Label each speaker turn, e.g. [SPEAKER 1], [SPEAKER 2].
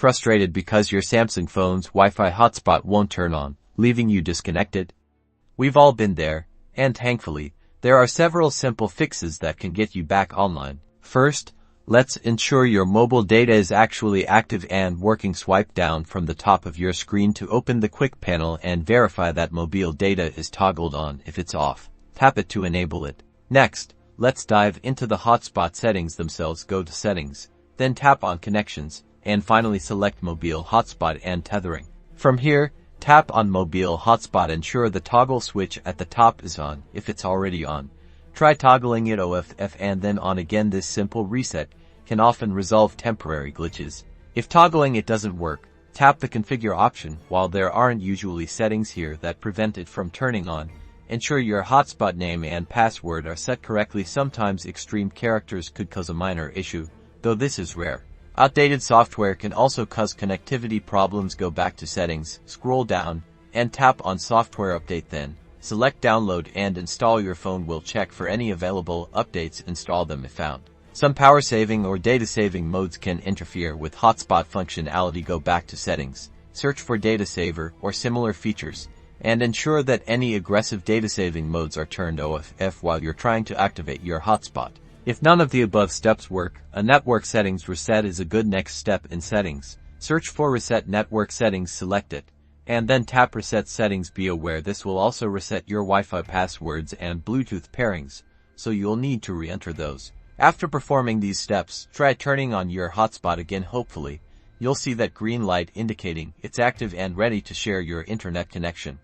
[SPEAKER 1] Frustrated because your Samsung phone's Wi-Fi hotspot won't turn on, leaving you disconnected? We've all been there, and thankfully, there are several simple fixes that can get you back online. First, let's ensure your mobile data is actually active and working. Swipe down from the top of your screen to open the quick panel and verify that mobile data is toggled on. If it's off, tap it to enable it. Next, let's dive into the hotspot settings themselves. Go to Settings, then tap on Connections, and finally select Mobile Hotspot and Tethering. From here, tap on Mobile Hotspot. Ensure the toggle switch at the top is on. If it's already on, try toggling it off and then on again. This simple reset can often resolve temporary glitches. If toggling it doesn't work, tap the Configure option. While there aren't usually settings here that prevent it from turning on, ensure your hotspot name and password are set correctly. Sometimes extreme characters could cause a minor issue, though this is rare. Outdated software can also cause connectivity problems. Go back to Settings, scroll down, and tap on Software Update. Then, select Download and Install. Your phone will check for any available updates. Install them if found. Some power saving or data saving modes can interfere with hotspot functionality. Go back to Settings, search for Data Saver or similar features, and ensure that any aggressive data saving modes are turned off while you're trying to activate your hotspot. If none of the above steps work, a network settings reset is a good next step. In Settings, search for Reset Network Settings, select it, and then tap Reset Settings. Be aware this will also reset your Wi-Fi passwords and Bluetooth pairings, so you'll need to re-enter those. After performing these steps, try turning on your hotspot again. Hopefully, you'll see that green light indicating it's active and ready to share your internet connection.